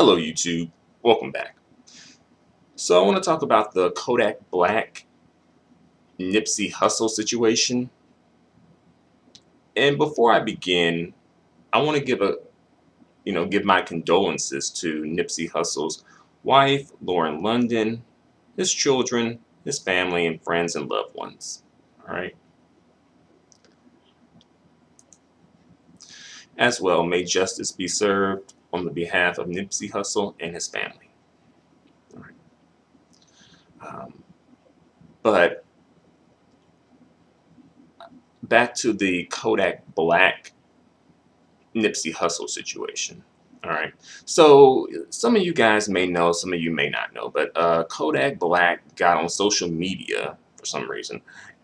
Hello YouTube, welcome back. So I want to talk about the Kodak Black Nipsy Hussle situation. And before I begin, I want to give my condolences to Nipsey Hussle's wife, Lauren London, his children, his family, and friends and loved ones. All right. As well, may justice be served on the behalf of Nipsey Hussle and his family. All right. But back to the Kodak Black Nipsey Hussle situation. All right. So some of you guys may know, some of you may not know, but Kodak Black got on social media for some reason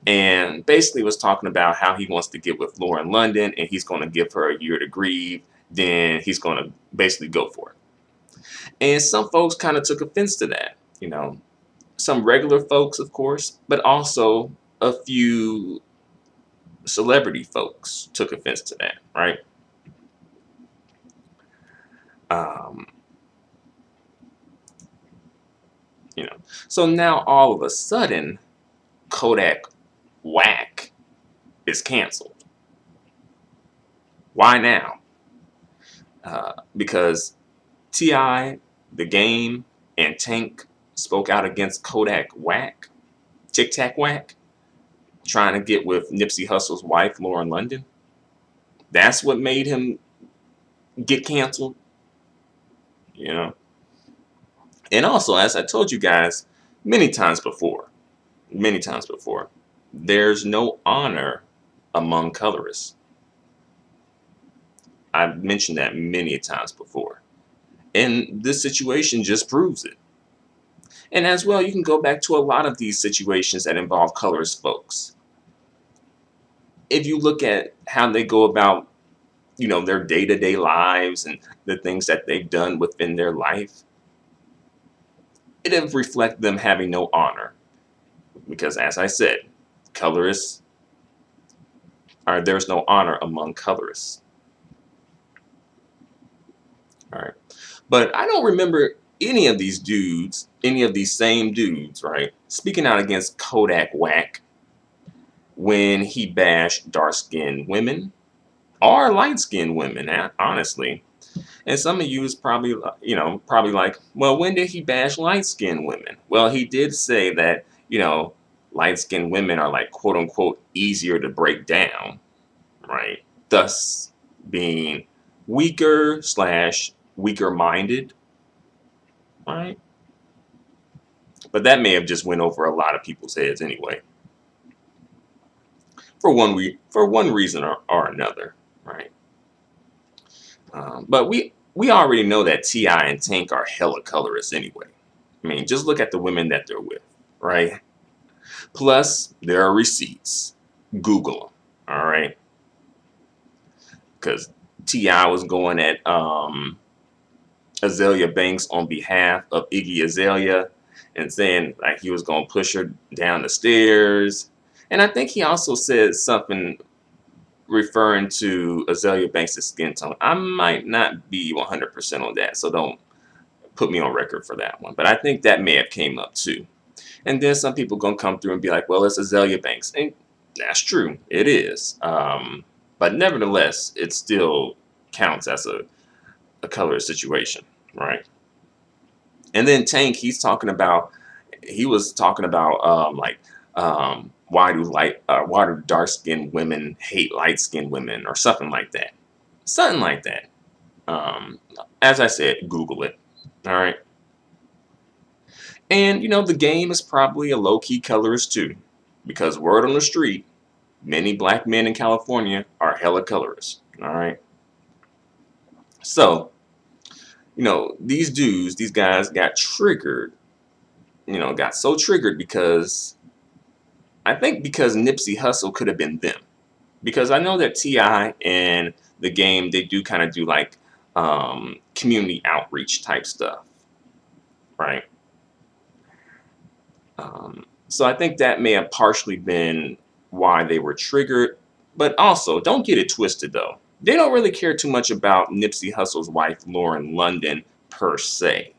and basically was talking about how he wants to get with Lauren London and he's going to give her a year to grieve. Then he's going to basically go for it. And some folks kind of took offense to that, some regular folks, of course, but also a few celebrity folks took offense to that, right? Um, so now all of a sudden, Kodak Whack is canceled. Why now? Because T.I., The Game, and Tank spoke out against Kodak Whack, Tic Tac Whack, trying to get with Nipsey Hussle's wife, Lauren London. That's what made him get canceled, And also, as I told you guys many times before, there's no honor among colorists. I've mentioned that many times before. And this situation just proves it. And as well, you can go back to a lot of these situations that involve colorist folks. If you look at how they go about, their day-to-day lives and the things that they've done within their life, it'll reflect them having no honor. Because as I said, there's no honor among colorists. All right. But I don't remember any of these same dudes, right, speaking out against Kodak Whack when he bashed dark-skinned women or light-skinned women, honestly. And some of you is probably like, well, when did he bash light-skinned women? Well, he did say that, light-skinned women are like, quote unquote, easier to break down, right? Thus being weaker/weaker-minded, right? But that may have just went over a lot of people's heads anyway. For one reason or another, right? But we already know that T.I. and Tank are hella colorists anyway. I mean, just look at the women that they're with, right? Plus, there are receipts. Google them, all right? Because T.I. was going at Azealia Banks on behalf of Iggy Azalea and saying like he was going to push her down the stairs. And I think he also said something referring to Azealia Banks' skin tone. I might not be 100% on that, so don't put me on record for that one. But I think that may have came up too. And then some people going to come through and be like, well, it's Azealia Banks. And that's true. It is. But nevertheless, it still counts as a color situation, right? And then Tank, he was talking about why do dark-skinned women hate light-skinned women or something like that. Something like that. As I said, Google it. All right. And, The Game is probably a low-key colorist too. Because word on the street, many black men in California are hella colorists. All right. So, these guys got triggered. Got so triggered because Nipsey Hussle could have been them. Because I know that T.I. and The Game, they do kind of do like community outreach type stuff, right? So I think that may have partially been why they were triggered. But also, don't get it twisted though. They don't really care too much about Nipsey Hussle's wife, Lauren London, per se.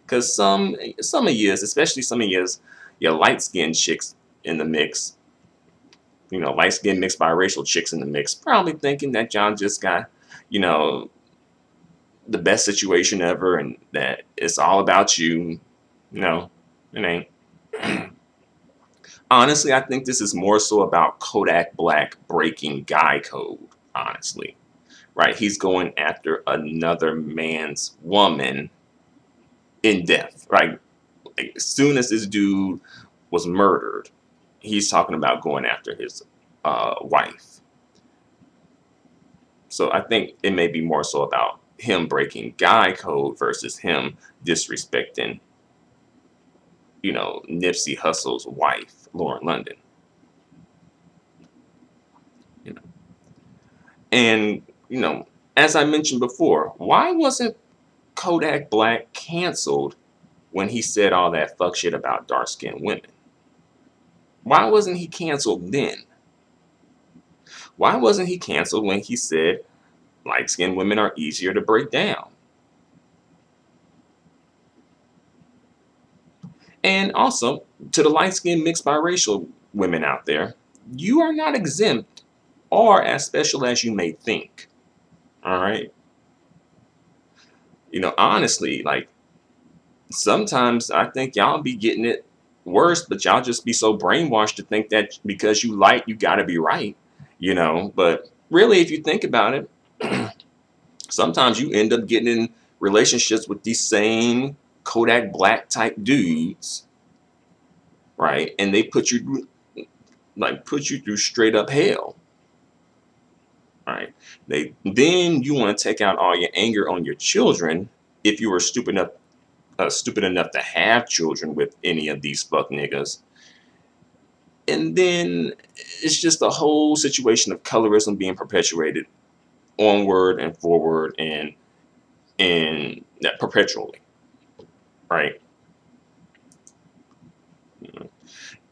Because some of yous, especially some of yous, your light-skinned chicks in the mix, light-skinned mixed biracial chicks in the mix, probably thinking that y'all just got, you know, the best situation ever and that it's all about you. No, it ain't. Honestly, I think this is more so about Kodak Black breaking guy code, honestly. Right? He's going after another man's woman in death, right? Like, as soon as this dude was murdered, he's talking about going after his wife. So I think it may be more so about him breaking guy code versus him disrespecting, Nipsey Hussle's wife, Lauren London. And, as I mentioned before, why wasn't Kodak Black canceled when he said all that fuck shit about dark-skinned women? Why wasn't he canceled then? Why wasn't he canceled when he said light-skinned women are easier to break down? And also, to the light-skinned mixed biracial women out there, you are not exempt or as special as you may think. All right? Honestly, like, sometimes I think y'all be getting it worse, but y'all just be so brainwashed to think that because you light, you gotta be right. But really, if you think about it, sometimes you end up getting in relationships with these same Kodak Black type dudes, right? And they put you through straight up hell, right? Then you want to take out all your anger on your children if you were stupid enough to have children with any of these fuck niggas. And then it's just a whole situation of colorism being perpetuated onward and forward and perpetually, right?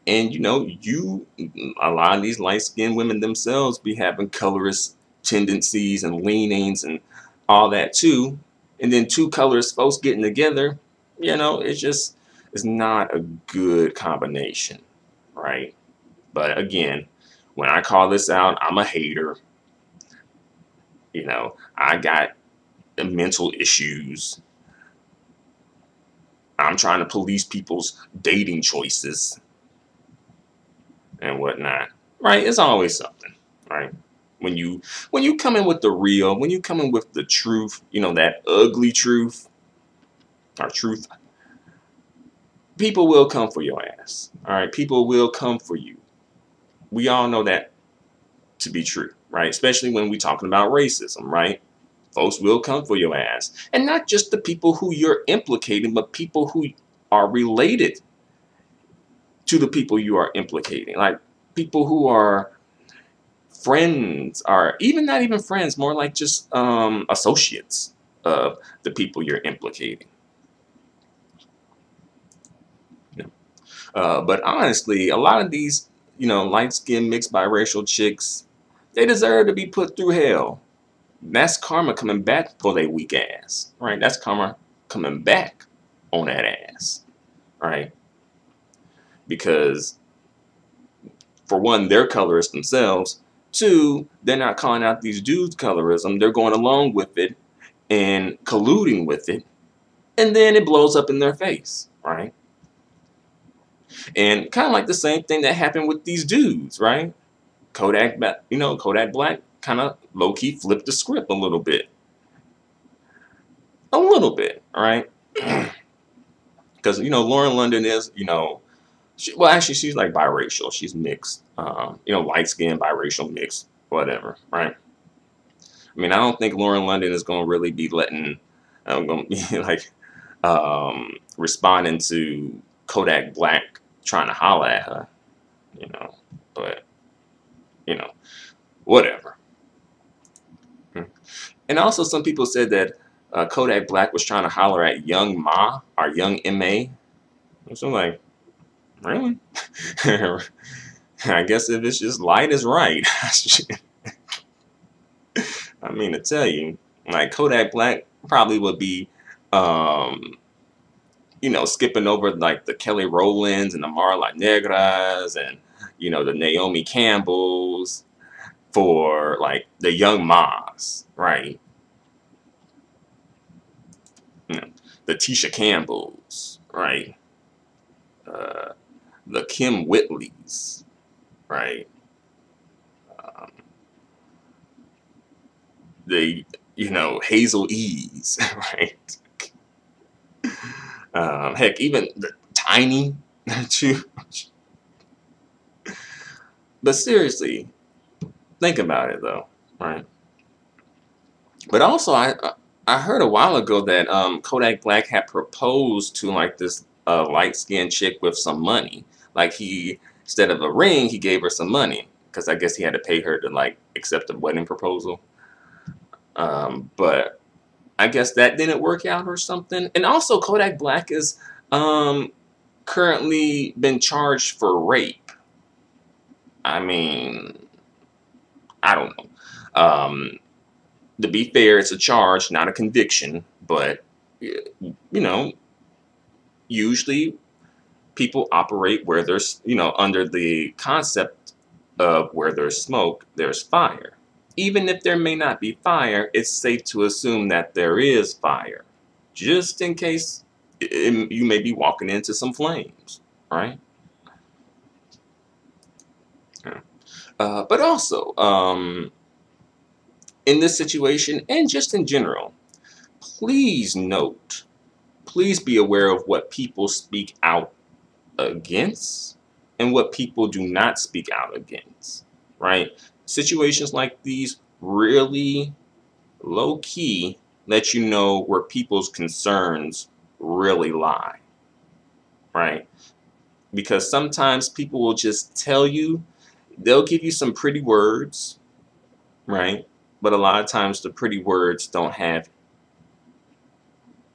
And a lot of these light-skinned women themselves be having colorist tendencies and leanings and all that too. And then two colorist folks getting together, it's not a good combination, right? But again, when I call this out, I'm a hater. I got mental issues. I'm trying to police people's dating choices and whatnot, right? It's always something, right? When you come in with the real, when you come in with the truth, that ugly truth, or truth, people will come for your ass, all right? People will come for you. We all know that to be true, right? Especially when we're talking about racism, right? Folks will come for your ass. And not just the people who you're implicating, but people who are related to the people you are implicating. Like people who are friends, or even not even friends, more like just associates of the people you're implicating. But honestly, a lot of these, light-skinned mixed biracial chicks, they deserve to be put through hell. That's karma coming back for their weak ass, right? That's karma coming back on that ass, right? Because, for one, they're colorists themselves. Two, they're not calling out these dudes' colorism. They're going along with it and colluding with it. And then it blows up in their face, right? And kind of like the same thing that happened with these dudes, right? Kodak Black kind of low-key flipped the script a little bit. A little bit, all right? Because, Lauren London is, actually, she's like biracial. She's mixed, light-skinned, biracial, mixed, whatever, right? I mean, I don't think Lauren London is going to really be responding to Kodak Black trying to holler at her, but, whatever. And also some people said that Kodak Black was trying to holler at Young Ma or Young M.A. So I'm like, really? I guess if it's just light is right. I mean, to tell you, like Kodak Black probably would be Um, skipping over like the Kelly Rowlands and the Marla Negras and the Naomi Campbells for like the young Mas, right? The Tisha Campbells, right? Uh, the Kim Whitleys, right? Um, the Hazel E's, right? Heck, even the Tiny, too. But seriously, think about it though, right? But also, I heard a while ago that Kodak Black had proposed to like this light skinned chick with some money. Like he, instead of a ring, he gave her some money because I guess he had to pay her to like accept the wedding proposal. But I guess that didn't work out or something. And also, Kodak Black is um, currently been charged for rape. I mean, I don't know. To be fair, it's a charge, not a conviction. But know, usually people operate where there's, under the concept of where there's smoke, there's fire. Even if there may not be fire, it's safe to assume that there is fire, just in case you may be walking into some flames, right? Yeah. But also, in this situation and just in general, please note, please be aware of what people speak out against and what people do not speak out against, right? Situations like these really low key let you know where people's concerns really lie, right? Because sometimes people will just tell you, they'll give you some pretty words, right? But a lot of times the pretty words don't have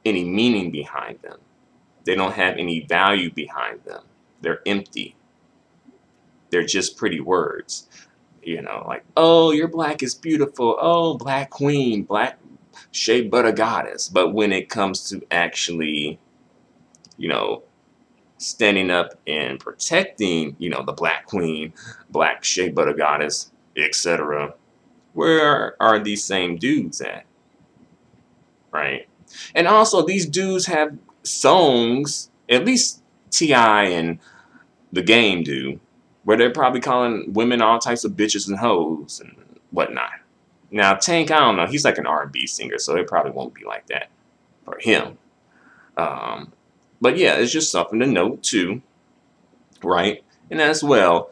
any meaning behind them. They don't have any value behind them. They're empty. They're just pretty words. Like, oh, your black is beautiful. Oh, black queen, black shea butter goddess. But when it comes to actually, standing up and protecting, the black queen, black shea butter goddess, etc., where are these same dudes at? Right? And also, these dudes have songs, at least T.I. and The Game do, where they're probably calling women all types of bitches and hoes and whatnot. Now, Tank, I don't know. He's like an R&B singer, so it probably won't be like that for him. But yeah, it's just something to note too, right? And as well,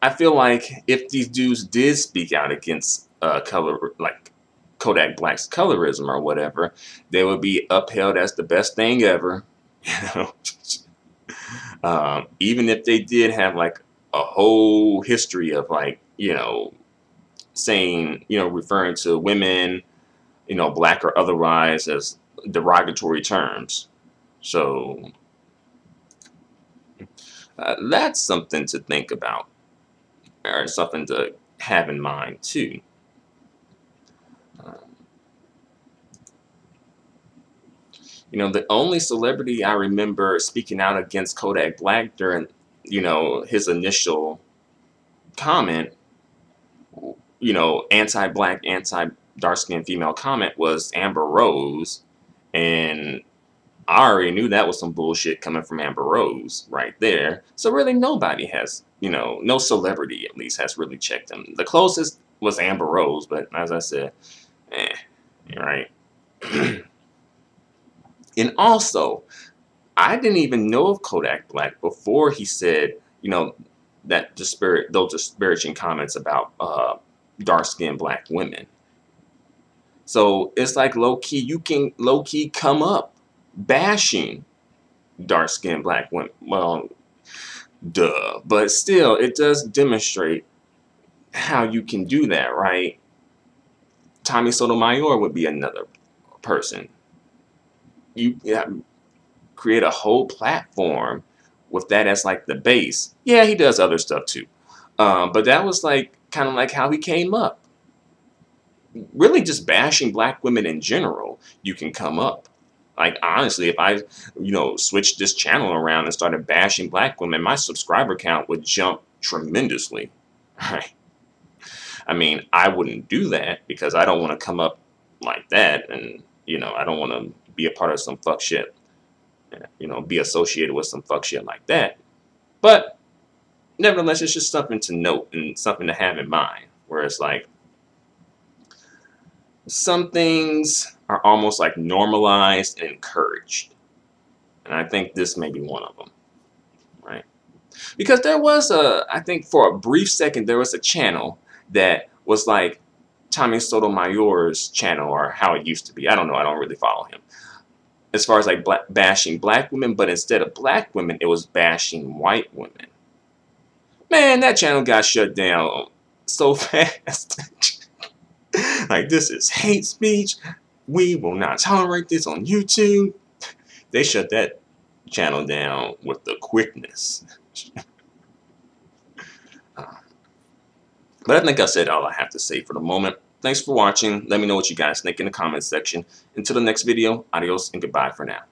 I feel like if these dudes did speak out against color, like Kodak Black's colorism or whatever, they would be upheld as the best thing ever. You know, even if they did have like a whole history of like saying referring to women, black or otherwise, as derogatory terms. So that's something to think about, or something to have in mind too. The only celebrity I remember speaking out against Kodak Black during, his initial comment, anti-black, anti-dark-skinned female comment was Amber Rose. And I already knew that was some bullshit coming from Amber Rose right there. So really nobody has, no celebrity at least has really checked him. The closest was Amber Rose, but as I said, you're right. And also, I didn't even know of Kodak Black before he said, that those disparaging comments about dark-skinned black women. So it's like low-key, you can low-key come up bashing dark-skinned black women. Well, duh. But still, it does demonstrate how you can do that, right? Tommy Sotomayor would be another person. You create a whole platform with that as like the base. Yeah, he does other stuff too. But that was like kind of like how he came up. Really just bashing black women in general, you can come up. Like, honestly, if I, switched this channel around and started bashing black women, my subscriber count would jump tremendously. Right? I mean, I wouldn't do that because I don't want to come up like that, and I don't want to be a part of some fuck shit. Be associated with some fuck shit like that. But nevertheless, it's just something to note and something to have in mind. Where it's like, some things are almost like normalized and encouraged. And I think this may be one of them. Right? Because there was I think for a brief second, there was a channel that was like Tommy Sotomayor's channel, or how it used to be. I don't know. I don't really follow him. As far as like bashing black women, but instead of black women, it was bashing white women. Man, that channel got shut down so fast. Like, this is hate speech. We will not tolerate this on YouTube. They shut that channel down with the quickness. But I think I said all I have to say for the moment. Thanks for watching. Let me know what you guys think in the comments section. Until the next video, adios and goodbye for now.